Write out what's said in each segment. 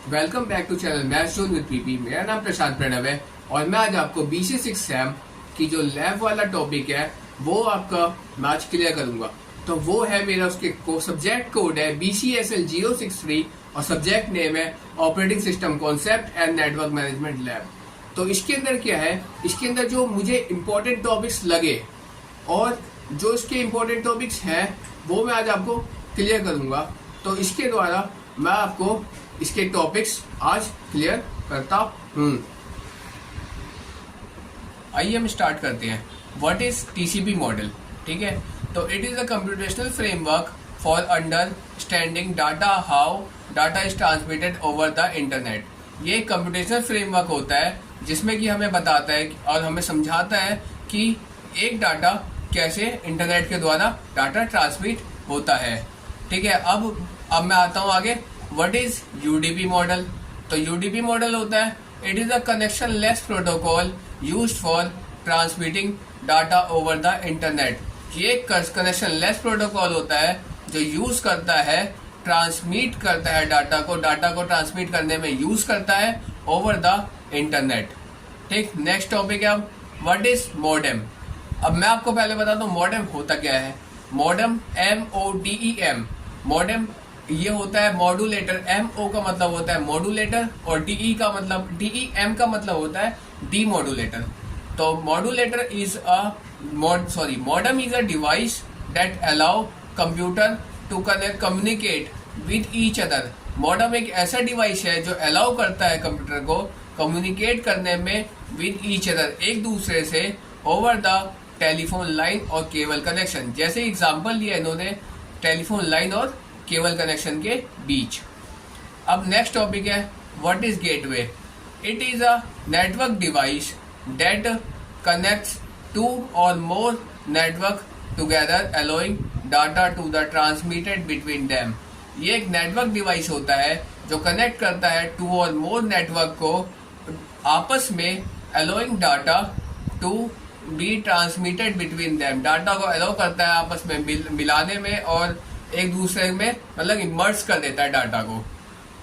Welcome back to channel maths zone with PP. मेरा नाम प्रशांत प्रणव है और मैं आज आपको BC6 सैम की जो लैब वाला टॉपिक है वो आपका मैं आज क्लियर करूंगा। तो वो है मेरा उसके सब्जेक्ट कोड है BCSL063 और सब्जेक्ट नेम है operating system concept and network management lab. तो इसके अंदर क्या है, इसके अंदर जो मुझे इम्पोर्टेंट टॉपिक्स लगे और जो इसके इम्पोर्टेंट टॉपिक्स हैं वो मैं आज आपको क्लियर करूंगा। तो इसके द्वारा मैं आपको इसके टॉपिक्स आज क्लियर करता हूं। आइए हम स्टार्ट करते हैं। What is TCP model? ठीक है, तो it is a computational framework for understanding data, how data is transmitted over the internet. ये कंप्यूटेशनल फ्रेमवर्क होता है जिसमें कि हमें बताता है और हमें समझाता है कि एक डाटा कैसे इंटरनेट के द्वारा डाटा ट्रांसमिट होता है। ठीक है, अब मैं आता हूँ आगे। What is UDP model? तो UDP मॉडल होता है it is a connection less protocol used for transmitting data over the internet. ये एक कनेक्शन लेस प्रोटोकॉल होता है जो यूज करता है, ट्रांसमिट करता है डाटा को ट्रांसमिट करने में यूज करता है ओवर द इंटरनेट। ठीक, नेक्स्ट टॉपिक है अब व्हाट इज मॉडेम। अब मैं आपको पहले बता दूं मॉडेम होता क्या है। मॉडेम MODEM, मॉडेम ये होता है मॉड्यूलेटर। MO का मतलब होता है मॉड्यूलेटर और DEM का मतलब होता है डीमॉड्यूलेटर। तो modulator is modem is a device that allow computer to communicate with each other. Modem एक ऐसा डिवाइस है जो अलाउ करता है कंप्यूटर को कम्युनिकेट करने में विद ईच अदर, एक दूसरे से, ओवर द टेलीफोन लाइन और केबल कनेक्शन। जैसे एग्जांपल लिया इन्होंने टेलीफोन लाइन और केबल कनेक्शन के बीच। अब नेक्स्ट टॉपिक है what is gateway. It is a network device that connects two और more network together allowing data to the transmitted between them. ये एक नेटवर्क डिवाइस होता है जो कनेक्ट करता है टू और मोर नेटवर्क को आपस में, allowing data to be transmitted between them. Data को अलाउ करता है आपस में मिलाने में और एक दूसरे में मतलब इमर्ज कर देता है डाटा को।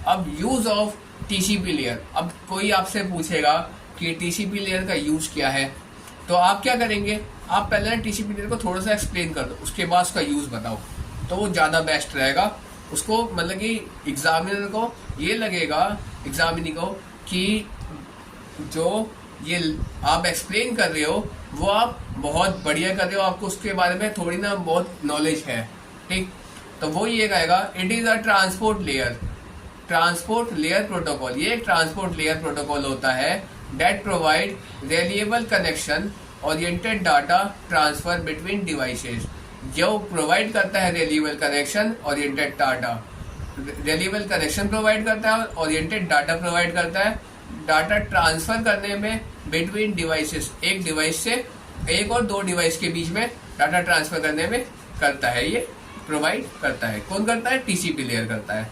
अब यूज ऑफ TCP लेयर। अब कोई आपसे पूछेगा कि TCP लेयर का यूज क्या है, तो आप क्या करेंगे, आप पहले TCP लेयर को थोड़ा सा एक्सप्लेन कर दो, उसके बाद उसका यूज बताओ, तो वो ज्यादा बेस्ट रहेगा। उसको मतलब कि एग्जामिनर को ये लगेगा, एग्जामिनी को, कि जो ये आप एक्सप्लेन कर रहे हो वो आप बहुत बढ़िया कर रहे हो, आपको उसके बारे में थोड़ी ना बहुत नॉलेज है। ठीक, तो वो ये कहेगा it is a transport layer protocol. ये एक ट्रांसपोर्ट लेयर प्रोटोकॉल होता है that provide reliable connection oriented data transfer between devices. जो प्रोवाइड करता है reliable connection oriented data, reliable connection provide करता है और ओरिएंटेड डाटा प्रोवाइड करता है डाटा ट्रांसफर करने में बिटवीन डिवाइसेस, एक डिवाइस से एक और दो डिवाइस के बीच में डाटा ट्रांसफर करने में करता है, ये प्रोवाइड करता है। कौन करता है? TCP लेयर करता है।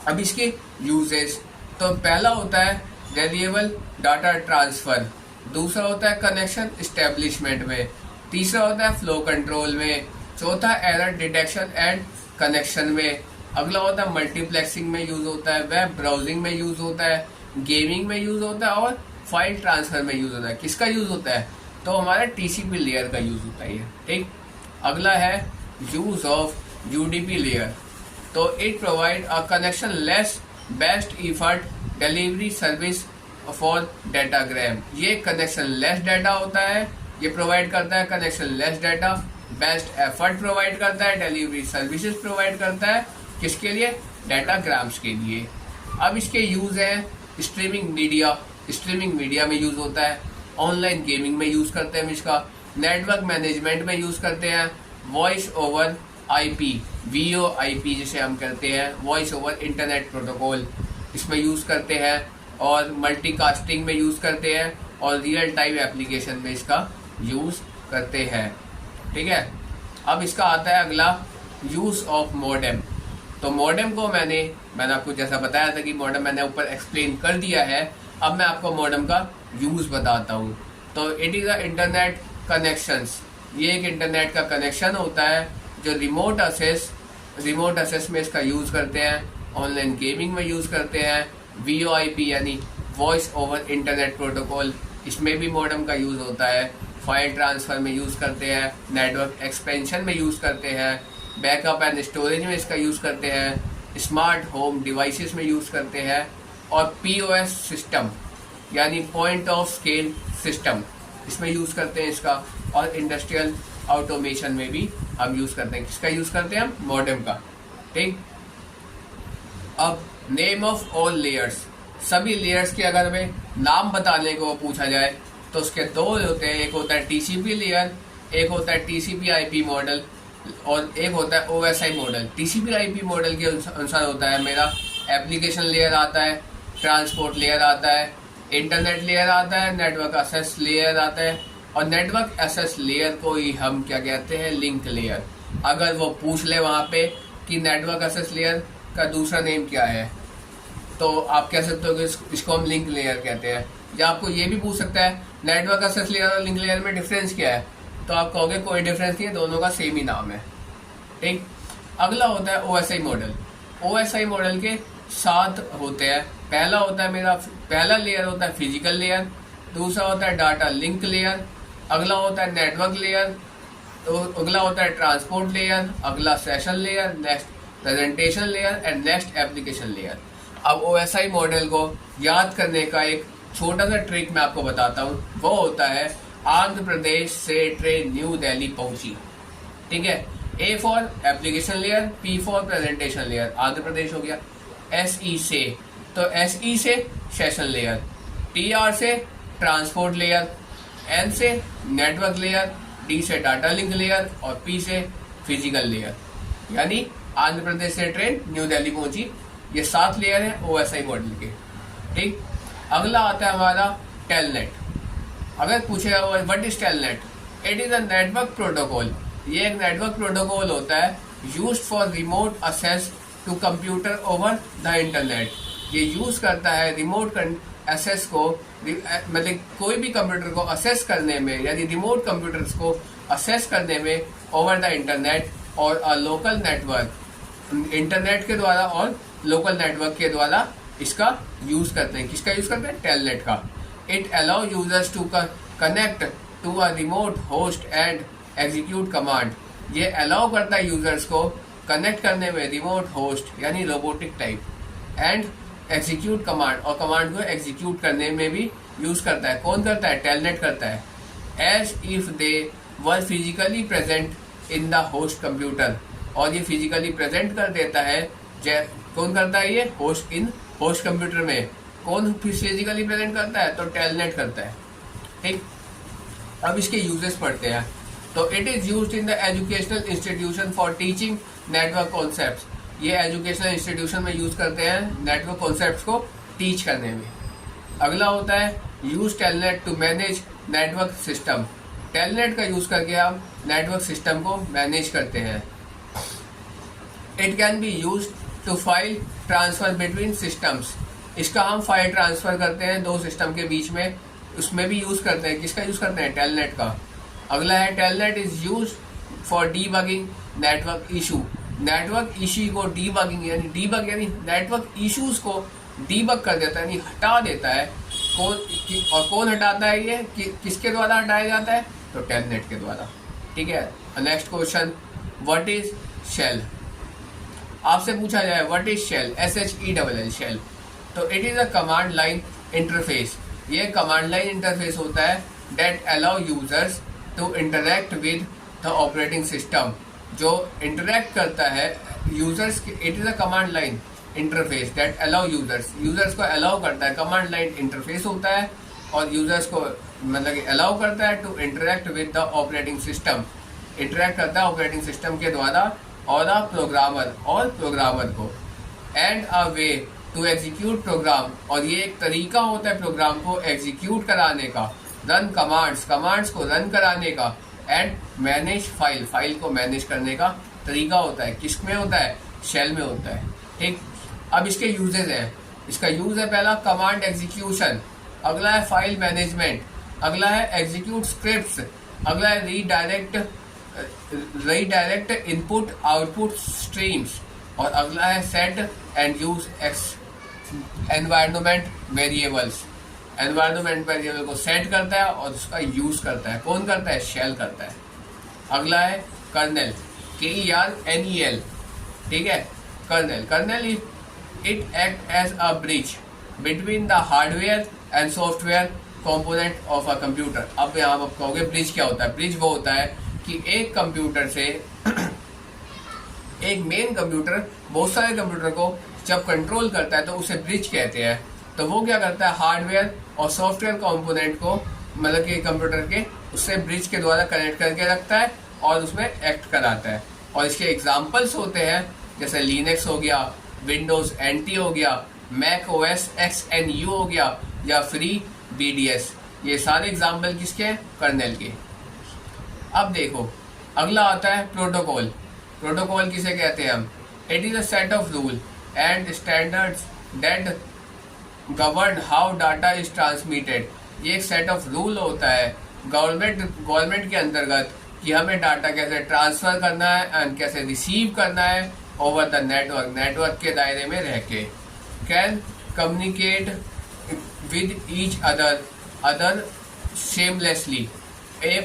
अब इसके यूजेस, तो पहला होता है रिलायबल डाटा ट्रांसफर, दूसरा होता है कनेक्शन एस्टेब्लिशमेंट में, तीसरा होता है फ्लो कंट्रोल में, चौथा एरर डिटेक्शन एंड कनेक्शन में, अगला होता है मल्टीप्लेक्सिंग में यूज होता है, वेब ब्राउजिंग में यूज होता है, गेमिंग में यूज होता है और फाइल ट्रांसफर में यूज होता है। किसका यूज होता है? तो हमारा TCP लेयर का यूज होता है। ठीक, अगला है यूज ऑफ UDP लेयर। तो it provide a connection less best effort delivery service for datagram. ये कनेक्शन लेस डाटा होता है, ये प्रोवाइड करता है connection less data, best effort provide करता है, डिलीवरी सर्विसेज प्रोवाइड करता है, किसके लिए? डाटाग्राम्स के लिए। अब इसके यूज है स्ट्रीमिंग मीडिया में यूज होता है, ऑनलाइन गेमिंग में यूज करते हैं इसका, नेटवर्क मैनेजमेंट में यूज करते हैं, वॉइस ओवर IP VoIP जिसे हम कहते हैं, वॉइस ओवर इंटरनेट प्रोटोकॉल, इसमें यूज करते हैं, और मल्टीकास्टिंग में यूज करते हैं, और रियल टाइम एप्लीकेशन में इसका यूज करते हैं। ठीक है, अब इसका आता है अगला यूज ऑफ मॉडेम। तो मॉडेम को मैंने आपको जैसा बताया था कि मॉडेम मैंने ऊपर एक्सप्लेन कर दिया है। अब मैं आपको मॉडेम का यूज बताता हूँ। तो it is a internet connections. ये एक इंटरनेट का कनेक्शन होता है जो रिमोट असेस में इसका यूज करते हैं ऑनलाइन गेमिंग में यूज़ करते हैं, VoIP यानी वॉइस ओवर इंटरनेट प्रोटोकॉल, इसमें भी मॉडेम का यूज़ होता है, फाइल ट्रांसफ़र में यूज़ करते हैं, नेटवर्क एक्सपेंशन में यूज़ करते हैं, बैकअप एंड स्टोरेज में इसका यूज़ करते हैं, स्मार्ट होम डिवाइसेस में यूज़ करते हैं, और POS सिस्टम यानी पॉइंट ऑफ स्केल सिस्टम, इसमें यूज़ करते हैं इसका, और इंडस्ट्रियल ऑटोमेशन में भी हम यूज़ करते हैं। किसका यूज़ करते हैं हम? मॉडेम का। ठीक, अब नेम ऑफ ऑल लेयर्स, सभी लेयर्स के अगर हमें नाम बताने को पूछा जाए तो उसके दो होते हैं, एक होता है TCP लेयर, एक होता है TCP/IP मॉडल, और एक होता है OSI मॉडल। TCP/IP मॉडल के अनुसार होता है मेरा एप्लीकेशन लेयर आता है, ट्रांसपोर्ट लेयर आता है, इंटरनेट लेयर आता है, नेटवर्क एक्सेस लेयर आता है, और नेटवर्क एक्सेस लेयर को ही हम क्या कहते हैं? Link layer. अगर वो पूछ ले वहाँ पे कि नेटवर्क एक्सेस लेयर का दूसरा नेम क्या है, तो आप कह सकते हो कि इसको हम लिंक लेयर कहते हैं। या आपको ये भी पूछ सकता है नेटवर्क एक्सेस लेयर और लिंक लेयर में डिफरेंस क्या है, तो आप कहोगे कोई डिफरेंस नहीं है, दोनों का सेम ही नाम है। ठीक, अगला होता है OSI मॉडल। OSI मॉडल के 7 होते हैं। पहला होता है मेरा, पहला लेयर होता है फिजिकल लेयर, दूसरा होता है डाटा लिंक लेयर, अगला होता है नेटवर्क लेयर, तो अगला होता है ट्रांसपोर्ट लेयर, अगला session layer, next presentation layer and next application layer. अब OSI मॉडल को याद करने का एक छोटा सा ट्रिक मैं आपको बताता हूँ, वो होता है आंध्र प्रदेश से ट्रेन न्यू दिल्ली पहुंची। ठीक है, A for application layer, P for presentation layer, Andhra Pradesh हो गया। SE से, तो SE से सेशन लेयर, TR से ट्रांसपोर्ट लेयर, N से नेटवर्क लेयर, D से डाटा लिंक लेयर, और P से फिजिकल लेयर। यानी आंध्र प्रदेश से ट्रेन न्यू दिल्ली पहुंची, ये 7 लेयर है OSI मॉडल के। ठीक, अगला आता है हमारा टेलनेट। अगर पूछेगा what is telnet, it is a network protocol. ये एक नेटवर्क प्रोटोकॉल होता है used for remote access to computer over the internet. ये यूज करता है रिमोट एक्सेस को, मतलब कोई भी कंप्यूटर को एक्सेस करने में, यानी रिमोट कंप्यूटर्स को एक्सेस करने में ओवर द इंटरनेट और अ लोकल नेटवर्क, इंटरनेट के द्वारा और लोकल नेटवर्क के द्वारा इसका यूज करते हैं। किसका यूज करते हैं? टेलनेट का। It allow users to connect to a remote host and execute command. ये अलाउ करता है यूजर्स को कनेक्ट करने में रिमोट होस्ट यानी robotic type, and execute command, और कमांड को एग्जीक्यूट करने में भी यूज करता है। कौन करता है? टेलनेट करता है। As if they were physically present in the host computer, और ये फिजिकली प्रेजेंट कर देता है। कौन करता है ये? होस्ट कंप्यूटर में। कौन फिजिकली प्रेजेंट करता है? तो टेलनेट करता है। ठीक, अब इसके यूजेस पढ़ते हैं। तो it is used in the educational institution for teaching network concepts. ये एजुकेशनल इंस्टीट्यूशन में यूज करते हैं नेटवर्क कॉन्सेप्ट्स को टीच करने में। अगला होता है use telnet to manage network system. Telnet का यूज करके हम नेटवर्क सिस्टम को मैनेज करते हैं। It can be use to file transfer between systems. इसका हम फाइल ट्रांसफर करते हैं दो सिस्टम के बीच में, उसमें भी यूज करते हैं। किसका यूज करते हैं? टेलनेट का। अगला है telnet is use for debugging network issue. Network issue को डीबगिंग यानी नेटवर्क इश्यूज को डीबग कर देता है, यानी हटा देता है। कौन हटाता है ये? किसके द्वारा हटाया जाता है? तो टेलनेट के द्वारा। ठीक है, next question, what is shell. आपसे पूछा जाए what is shell, SHELL shell, तो it is a command line interface. ये कमांड लाइन इंटरफेस होता है that allow users to interact with the operating system, जो इंटरेक्ट करता है users. It is a command line interface that allow users को allow करता है। कमांड लाइन इंटरफेस होता है और यूजर्स को मतलब अलाउ करता है to interact with the operating system. Interact करता है ऑपरेटिंग सिस्टम के द्वारा और अ प्रोग्रामर को। And a way to execute program, और ये एक तरीका होता है प्रोग्राम को एग्जीक्यूट कराने का। रन कमांड्स को रन कराने का। एंड मैनेज फाइल को मैनेज करने का तरीका होता है। किस में होता है? शेल में होता है। ठीक, अब इसके यूजेस हैं। इसका यूज है पहला कमांड एग्जीक्यूशन, अगला है फाइल मैनेजमेंट, अगला है एग्जीक्यूट स्क्रिप्ट्स, अगला है रीडायरेक्ट इनपुट आउटपुट स्ट्रीम्स। और अगला है set and use environment variables. Environment variable को सेट करता है और उसका यूज करता है। कौन करता है? शेल करता है। अगला है कर्नेल, KERNEL, ठीक है। Kernel it act as a bridge between the hardware and software component of a computer. अब यहाँ आप कहोगे ब्रिज क्या होता है? ब्रिज वो होता है कि एक कंप्यूटर से एक मेन कंप्यूटर बहुत सारे कंप्यूटर को जब कंट्रोल करता है तो उसे ब्रिज कहते हैं। तो वो क्या करता है? हार्डवेयर और सॉफ्टवेयर कंपोनेंट को मतलब कि कंप्यूटर के उससे ब्रिज के द्वारा कनेक्ट करके रखता है और उसमें एक्ट कराता है। और इसके एग्जांपल्स होते हैं जैसे लिनक्स हो गया, विंडोज NT हो गया, मैक OS XNU हो गया या FreeBSD। ये सारे एग्जाम्पल किसके हैं? कर्नेल के। अब देखो अगला आता है प्रोटोकॉल। प्रोटोकॉल किसे कहते हैं हम? It is a set of rule and standards that govern how data is transmitted. ये एक सेट ऑफ रूल होता है गवर्नमेंट के अंतर्गत कि हमें डाटा कैसे ट्रांसफर करना है एंड कैसे रिसीव करना है ओवर द नेटवर्क के दायरे में रह के। Can communicate with each other seamlessly.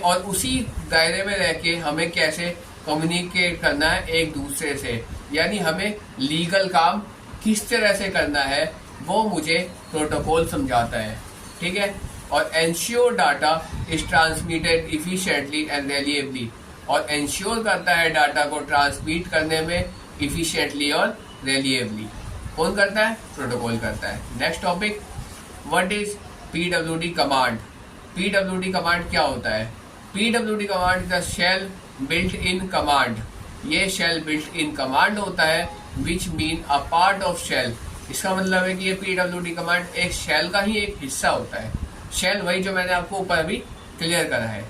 और उसी दायरे में रह के हमें कैसे कम्युनिकेट करना है एक दूसरे से, यानी हमें लीगल काम किस तरह से करना है वो मुझे प्रोटोकॉल समझाता है, ठीक है। और ensure data is transmitted efficiently and reliably. और एंश्योर करता है डाटा को ट्रांसमिट करने में इफिशिएंटली और रिलायबली। कौन करता है? प्रोटोकॉल करता है। Next topic, what is PWD command. PWD command क्या होता है? PWD command is the shell built in command. ये शेल बिल्ट इन कमांड होता है which mean a part of shell. इसका मतलब है कि ये PWD कमांड एक शेल का ही एक हिस्सा होता है। शेल वही जो मैंने आपको ऊपर अभी क्लियर करा है।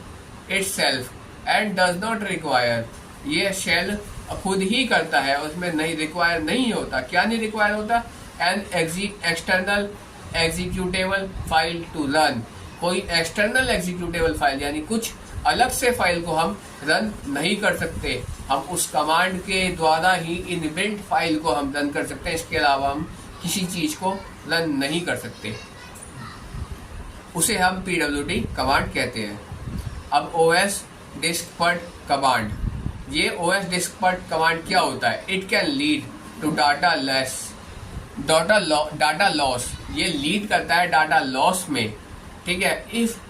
It's self and does not require. ये शेल खुद ही करता है, उसमें नहीं रिक्वायर नहीं होता। क्या नहीं रिक्वायर होता? An external executable file to run. कोई एक्सटर्नल एग्जीक्यूटेबल फाइल यानी कुछ अलग से फाइल को हम रन नहीं कर सकते। हम उस कमांड के द्वारा ही इनबिल्ट फाइल को हम रन कर सकते हैं। इसके अलावा हम किसी चीज को रन नहीं कर सकते। उसे हम PWD कमांड कहते हैं। अब OS डिस्कपट कमांड। ये OS डिस्कपट कमांड क्या होता है? It can lead to data loss. ये लीड करता है डाटा लॉस में, ठीक है। If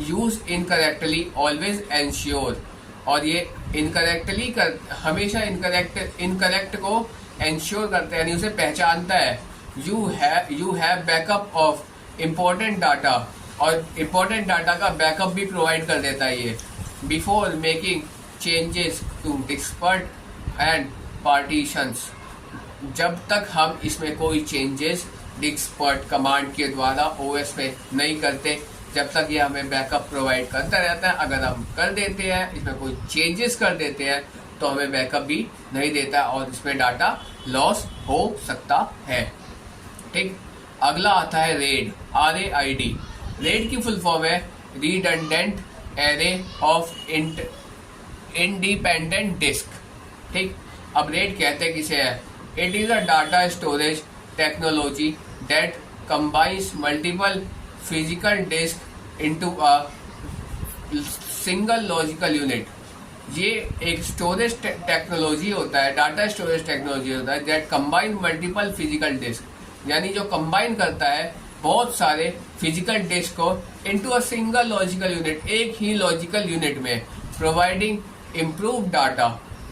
use incorrectly always ensure. और ये इनकरेक्टली हमेशा इनकरेक्ट को एंश्योर करता है, यानी उसे पहचानता है। You have backup of important data. और इम्पोर्टेंट डाटा का बैकअप भी प्रोवाइड कर देता है ये। Before making changes to diskpart and partitions. जब तक हम इसमें कोई चेंजेस डिस्पर्ट कमांड के द्वारा OS में नहीं करते, जब तक ये हमें बैकअप प्रोवाइड करता रहता है। अगर हम कर देते हैं, इसमें कोई चेंजेस कर देते हैं, तो हमें बैकअप भी नहीं देता और इसमें डाटा लॉस हो सकता है, ठीक। अगला आता है रेड, RAID। रेड की फुल फॉर्म है redundant array of independent disk, ठीक। अब रेड कहते किसे है? It is a data storage technology that combines multiple physical disk into a single logical unit. ये एक स्टोरेज टेक्नोलॉजी होता है, डाटा स्टोरेज टेक्नोलॉजी होता है that combine multiple physical disk, यानी जो कंबाइन करता है बहुत सारे फिजिकल डिस्क को into a single logical unit, एक ही लॉजिकल यूनिट में, प्रोवाइडिंग इम्प्रूव डाटा,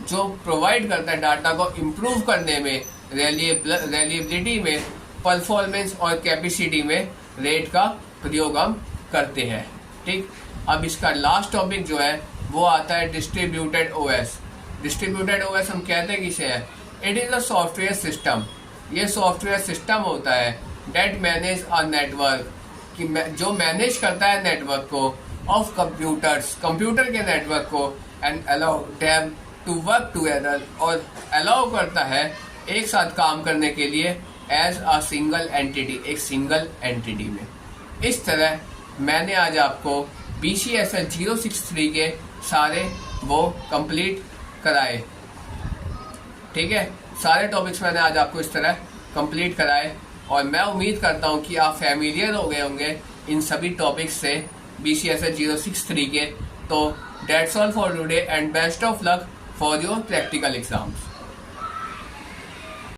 जो प्रोवाइड करता है डाटा को इम्प्रूव करने में, रिलायबिलिटी में, परफॉर्मेंस और कैपेसिटी में रेड का प्रयोग हम करते हैं, ठीक। अब इसका लास्ट टॉपिक जो है वो आता है डिस्ट्रीब्यूटेड OS। डिस्ट्रीब्यूटेड OS हम कहते हैं किसे है? It is a software system. ये सॉफ्टवेयर सिस्टम होता है डेट मैनेज अ नेटवर्क, कि जो मैनेज करता है नेटवर्क को ऑफ कंप्यूटर्स, कंप्यूटर के नेटवर्क को, and allow them to work together, और अलाउ करता है एक साथ काम करने के लिए एज अ सिंगल एंटिटी, एक सिंगल एंटिटी में। इस तरह मैंने आज आपको BCSL 063 के सारे वो कंप्लीट कराए, ठीक है। सारे टॉपिक्स मैंने आज आपको इस तरह कंप्लीट कराए और मैं उम्मीद करता हूँ कि आप फैमिलियर हो गए होंगे इन सभी टॉपिक्स से BCSH 063 के। तो that's all for today and best of luck for your practical exams.